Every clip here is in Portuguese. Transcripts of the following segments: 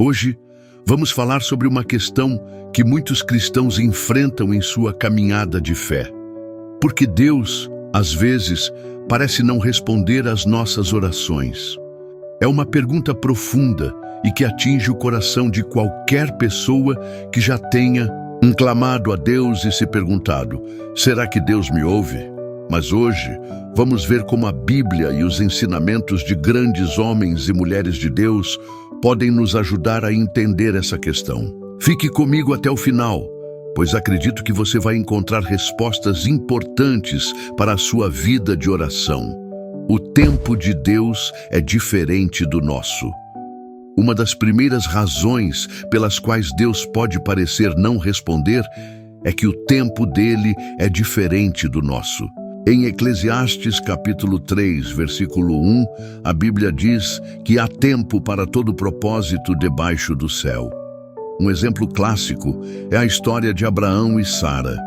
Hoje, vamos falar sobre uma questão que muitos cristãos enfrentam em sua caminhada de fé. Porque Deus, às vezes, parece não responder às nossas orações. É uma pergunta profunda e que atinge o coração de qualquer pessoa que já tenha clamado a Deus e se perguntado: será que Deus me ouve? Mas hoje, vamos ver como a Bíblia e os ensinamentos de grandes homens e mulheres de Deus podem nos ajudar a entender essa questão. Fique comigo até o final, pois acredito que você vai encontrar respostas importantes para a sua vida de oração. O tempo de Deus é diferente do nosso. Uma das primeiras razões pelas quais Deus pode parecer não responder é que o tempo dele é diferente do nosso. Em Eclesiastes capítulo 3, versículo 1, a Bíblia diz que há tempo para todo propósito debaixo do céu. Um exemplo clássico é a história de Abraão e Sara.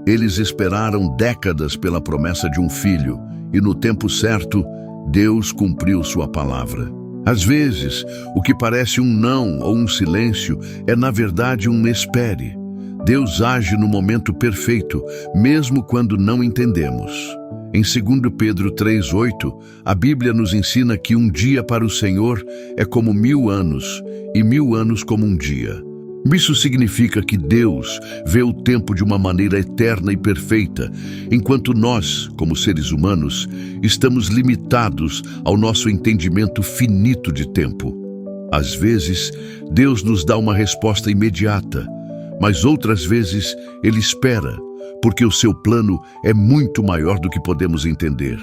Eles esperaram décadas pela promessa de um filho e no tempo certo, Deus cumpriu sua palavra. Às vezes, o que parece um não ou um silêncio é na verdade um espere. Deus age no momento perfeito, mesmo quando não entendemos. Em 2 Pedro 3:8, a Bíblia nos ensina que um dia para o Senhor é como 1000 anos, e 1000 anos como um dia. Isso significa que Deus vê o tempo de uma maneira eterna e perfeita, enquanto nós, como seres humanos, estamos limitados ao nosso entendimento finito de tempo. Às vezes, Deus nos dá uma resposta imediata, mas outras vezes Ele espera, porque o seu plano é muito maior do que podemos entender.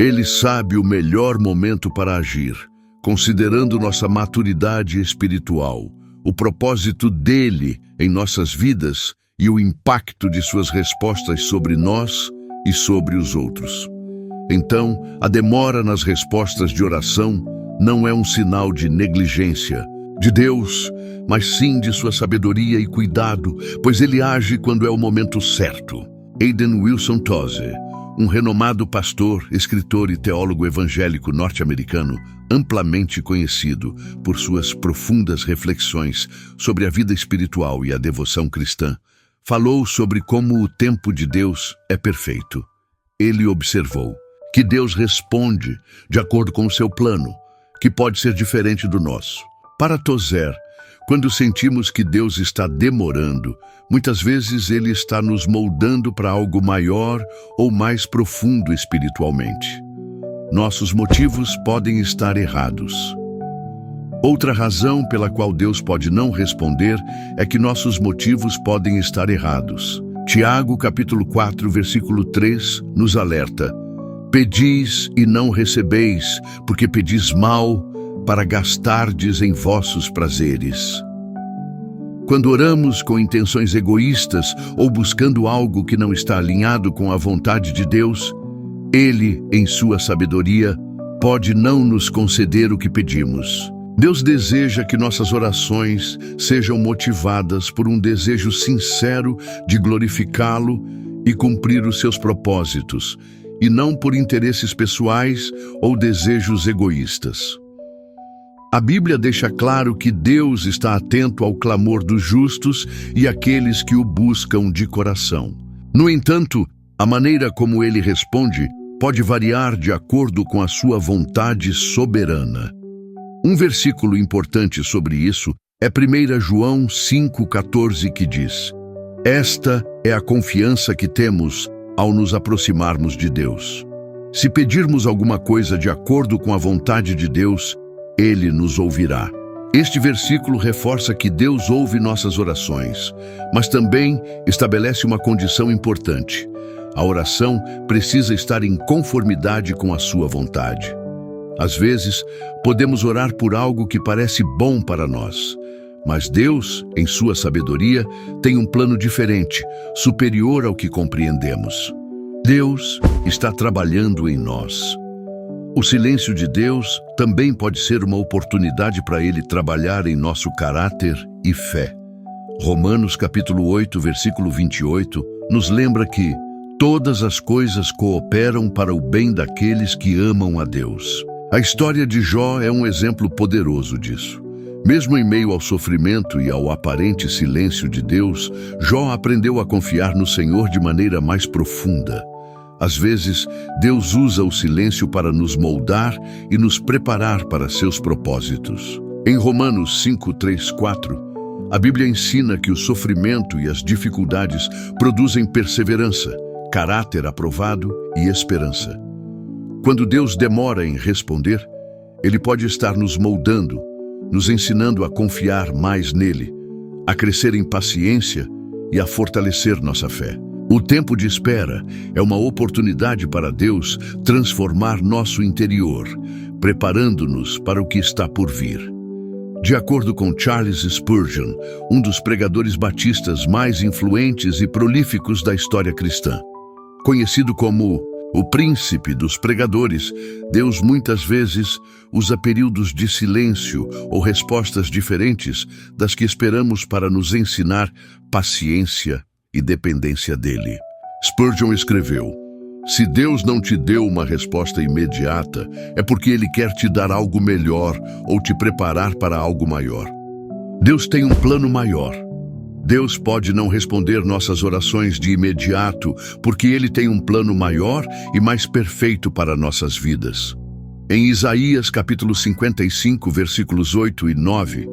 Ele sabe o melhor momento para agir, considerando nossa maturidade espiritual, o propósito dele em nossas vidas e o impacto de suas respostas sobre nós e sobre os outros. Então, a demora nas respostas de oração não é um sinal de negligência de Deus, mas sim de sua sabedoria e cuidado, pois ele age quando é o momento certo. Hayden Wilson Tozer, um renomado pastor, escritor e teólogo evangélico norte-americano, amplamente conhecido por suas profundas reflexões sobre a vida espiritual e a devoção cristã, falou sobre como o tempo de Deus é perfeito. Ele observou que Deus responde de acordo com o seu plano, que pode ser diferente do nosso. Para Tozer, quando sentimos que Deus está demorando, muitas vezes Ele está nos moldando para algo maior ou mais profundo espiritualmente. Nossos motivos podem estar errados. Outra razão pela qual Deus pode não responder é que nossos motivos podem estar errados. Tiago, capítulo 4, versículo 3, nos alerta: pedis e não recebeis, porque pedis mal, para gastardes em vossos prazeres. Quando oramos com intenções egoístas ou buscando algo que não está alinhado com a vontade de Deus, Ele, em sua sabedoria, pode não nos conceder o que pedimos. Deus deseja que nossas orações sejam motivadas por um desejo sincero de glorificá-lo e cumprir os seus propósitos, e não por interesses pessoais ou desejos egoístas. A Bíblia deixa claro que Deus está atento ao clamor dos justos e àqueles que o buscam de coração. No entanto, a maneira como ele responde pode variar de acordo com a sua vontade soberana. Um versículo importante sobre isso é 1 João 5,14, que diz: esta é a confiança que temos ao nos aproximarmos de Deus. Se pedirmos alguma coisa de acordo com a vontade de Deus, Ele nos ouvirá. Este versículo reforça que Deus ouve nossas orações, mas também estabelece uma condição importante. A oração precisa estar em conformidade com a sua vontade. Às vezes, podemos orar por algo que parece bom para nós, mas Deus, em sua sabedoria, tem um plano diferente, superior ao que compreendemos. Deus está trabalhando em nós. O silêncio de Deus também pode ser uma oportunidade para Ele trabalhar em nosso caráter e fé. Romanos capítulo 8, versículo 28, nos lembra que todas as coisas cooperam para o bem daqueles que amam a Deus. A história de Jó é um exemplo poderoso disso. Mesmo em meio ao sofrimento e ao aparente silêncio de Deus, Jó aprendeu a confiar no Senhor de maneira mais profunda. Às vezes, Deus usa o silêncio para nos moldar e nos preparar para seus propósitos. Em Romanos 5, 3, 4, a Bíblia ensina que o sofrimento e as dificuldades produzem perseverança, caráter aprovado e esperança. Quando Deus demora em responder, Ele pode estar nos moldando, nos ensinando a confiar mais nele, a crescer em paciência e a fortalecer nossa fé. O tempo de espera é uma oportunidade para Deus transformar nosso interior, preparando-nos para o que está por vir. De acordo com Charles Spurgeon, um dos pregadores batistas mais influentes e prolíficos da história cristã, conhecido como o príncipe dos pregadores, Deus muitas vezes usa períodos de silêncio ou respostas diferentes das que esperamos para nos ensinar paciência e dependência dele. Spurgeon escreveu: se Deus não te deu uma resposta imediata, é porque Ele quer te dar algo melhor ou te preparar para algo maior. Deus tem um plano maior. Deus pode não responder nossas orações de imediato, porque Ele tem um plano maior e mais perfeito para nossas vidas. Em Isaías capítulo 55, versículos 8 e 9,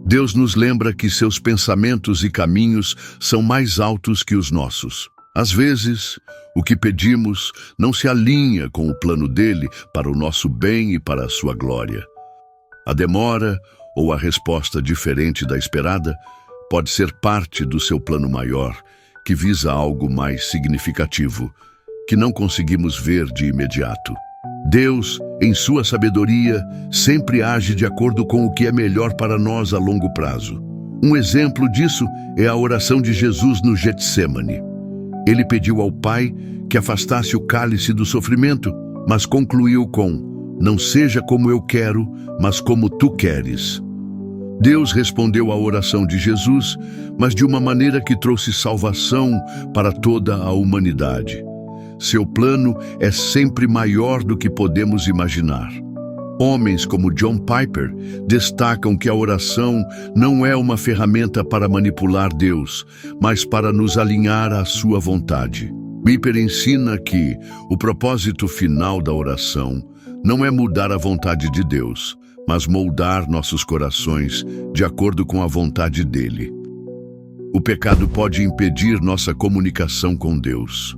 Deus nos lembra que seus pensamentos e caminhos são mais altos que os nossos. Às vezes, o que pedimos não se alinha com o plano dele para o nosso bem e para a sua glória. A demora ou a resposta diferente da esperada pode ser parte do seu plano maior, que visa algo mais significativo, que não conseguimos ver de imediato. Deus, em sua sabedoria, sempre age de acordo com o que é melhor para nós a longo prazo. Um exemplo disso é a oração de Jesus no Getsêmani. Ele pediu ao Pai que afastasse o cálice do sofrimento, mas concluiu com: não seja como eu quero, mas como tu queres. Deus respondeu à oração de Jesus, mas de uma maneira que trouxe salvação para toda a humanidade. Seu plano é sempre maior do que podemos imaginar. Homens como John Piper destacam que a oração não é uma ferramenta para manipular Deus, mas para nos alinhar à sua vontade. Piper ensina que o propósito final da oração não é mudar a vontade de Deus, mas moldar nossos corações de acordo com a vontade dele. O pecado pode impedir nossa comunicação com Deus.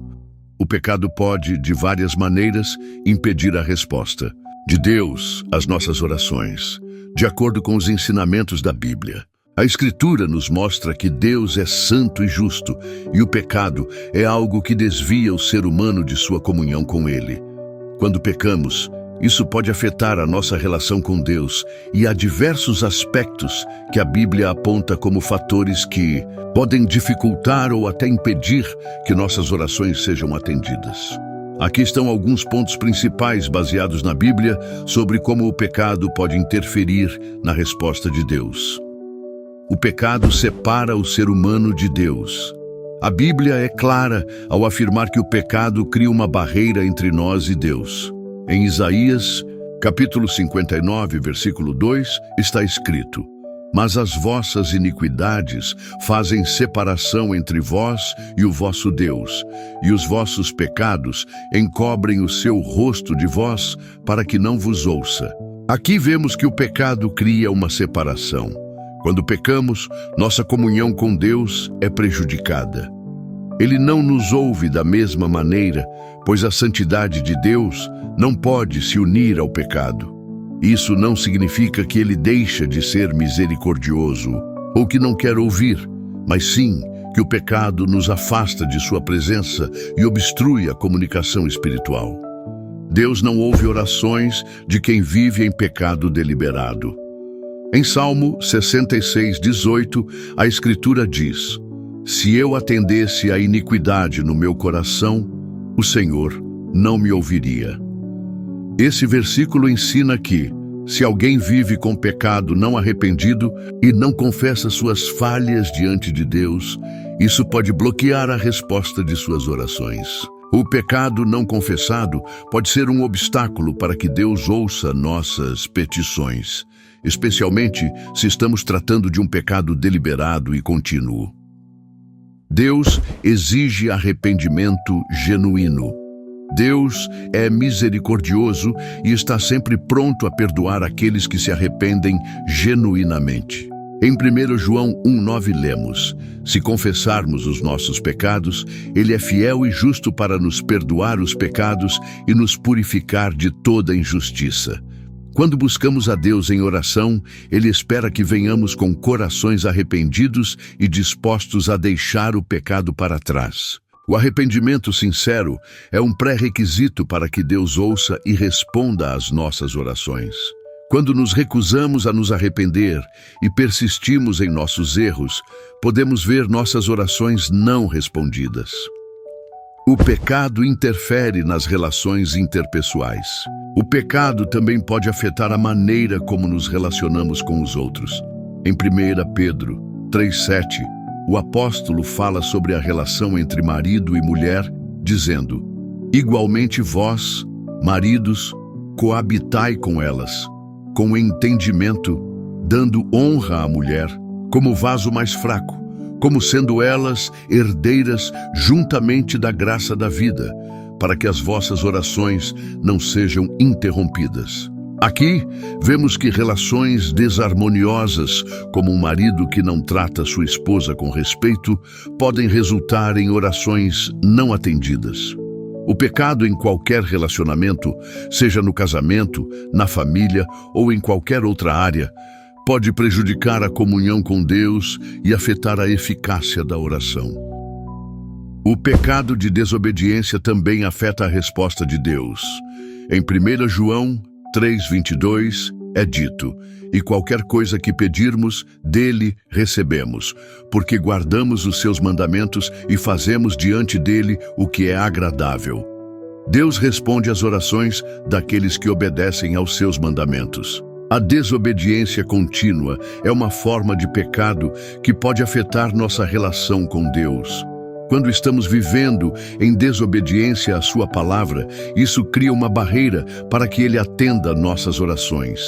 O pecado pode, de várias maneiras, impedir a resposta de Deus às nossas orações, de acordo com os ensinamentos da Bíblia. A Escritura nos mostra que Deus é santo e justo, e o pecado é algo que desvia o ser humano de sua comunhão com Ele. Quando pecamos, isso pode afetar a nossa relação com Deus, e há diversos aspectos que a Bíblia aponta como fatores que podem dificultar ou até impedir que nossas orações sejam atendidas. Aqui estão alguns pontos principais baseados na Bíblia sobre como o pecado pode interferir na resposta de Deus. O pecado separa o ser humano de Deus. A Bíblia é clara ao afirmar que o pecado cria uma barreira entre nós e Deus. Em Isaías, capítulo 59, versículo 2, está escrito: mas as vossas iniquidades fazem separação entre vós e o vosso Deus, e os vossos pecados encobrem o seu rosto de vós, para que não vos ouça. Aqui vemos que o pecado cria uma separação. Quando pecamos, nossa comunhão com Deus é prejudicada. Ele não nos ouve da mesma maneira, pois a santidade de Deus não pode se unir ao pecado. Isso não significa que ele deixa de ser misericordioso ou que não quer ouvir, mas sim que o pecado nos afasta de sua presença e obstrui a comunicação espiritual. Deus não ouve orações de quem vive em pecado deliberado. Em Salmo 66, 18, a Escritura diz: se eu atendesse à iniquidade no meu coração, o Senhor não me ouviria. Esse versículo ensina que, se alguém vive com pecado não arrependido e não confessa suas falhas diante de Deus, isso pode bloquear a resposta de suas orações. O pecado não confessado pode ser um obstáculo para que Deus ouça nossas petições. especialmente se estamos tratando de um pecado deliberado e contínuo. Deus exige arrependimento genuíno. Deus é misericordioso e está sempre pronto a perdoar aqueles que se arrependem genuinamente. Em 1 João 1,9 lemos: se confessarmos os nossos pecados, Ele é fiel e justo para nos perdoar os pecados e nos purificar de toda injustiça. Quando buscamos a Deus em oração, Ele espera que venhamos com corações arrependidos e dispostos a deixar o pecado para trás. O arrependimento sincero é um pré-requisito para que Deus ouça e responda às nossas orações. Quando nos recusamos a nos arrepender e persistimos em nossos erros, podemos ver nossas orações não respondidas. O pecado interfere nas relações interpessoais. O pecado também pode afetar a maneira como nos relacionamos com os outros. Em 1 Pedro 3,7, o apóstolo fala sobre a relação entre marido e mulher, dizendo: igualmente vós, maridos, coabitai com elas, com entendimento, dando honra à mulher, como vaso mais fraco, como sendo elas herdeiras juntamente da graça da vida, para que as vossas orações não sejam interrompidas. Aqui, vemos que relações desarmoniosas, como um marido que não trata sua esposa com respeito, podem resultar em orações não atendidas. O pecado em qualquer relacionamento, seja no casamento, na família ou em qualquer outra área, pode prejudicar a comunhão com Deus e afetar a eficácia da oração. O pecado de desobediência também afeta a resposta de Deus. Em 1 João 3,22 é dito: e qualquer coisa que pedirmos, dele recebemos, porque guardamos os seus mandamentos e fazemos diante dele o que é agradável. Deus responde às orações daqueles que obedecem aos seus mandamentos. A desobediência contínua é uma forma de pecado que pode afetar nossa relação com Deus. Quando estamos vivendo em desobediência à sua palavra, isso cria uma barreira para que Ele atenda nossas orações.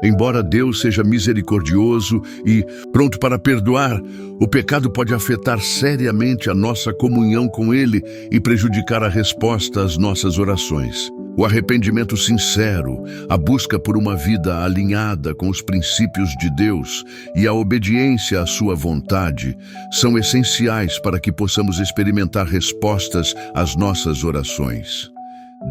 Embora Deus seja misericordioso e pronto para perdoar, o pecado pode afetar seriamente a nossa comunhão com Ele e prejudicar a resposta às nossas orações. O arrependimento sincero, a busca por uma vida alinhada com os princípios de Deus e a obediência à sua vontade são essenciais para que possamos experimentar respostas às nossas orações.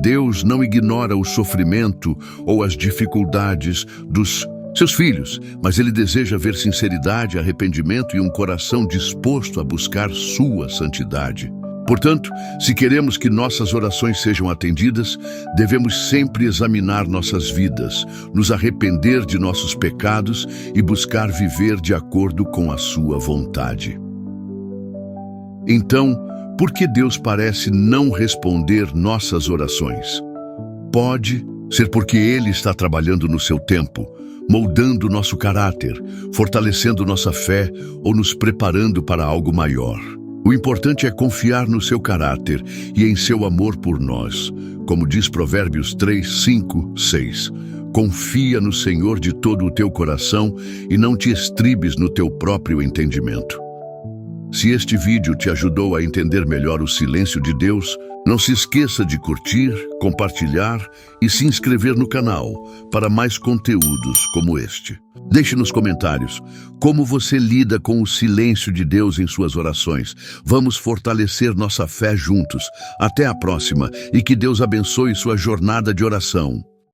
Deus não ignora o sofrimento ou as dificuldades dos seus filhos, mas Ele deseja ver sinceridade, arrependimento e um coração disposto a buscar sua santidade. Portanto, se queremos que nossas orações sejam atendidas, devemos sempre examinar nossas vidas, nos arrepender de nossos pecados e buscar viver de acordo com a sua vontade. Então, por que Deus parece não responder nossas orações? Pode ser porque Ele está trabalhando no seu tempo, moldando nosso caráter, fortalecendo nossa fé ou nos preparando para algo maior. O importante é confiar no seu caráter e em seu amor por nós. Como diz Provérbios 3, 5, 6. Confia no Senhor de todo o teu coração e não te estribes no teu próprio entendimento. Se este vídeo te ajudou a entender melhor o silêncio de Deus, não se esqueça de curtir, compartilhar e se inscrever no canal para mais conteúdos como este. Deixe nos comentários como você lida com o silêncio de Deus em suas orações. Vamos fortalecer nossa fé juntos. Até a próxima e que Deus abençoe sua jornada de oração.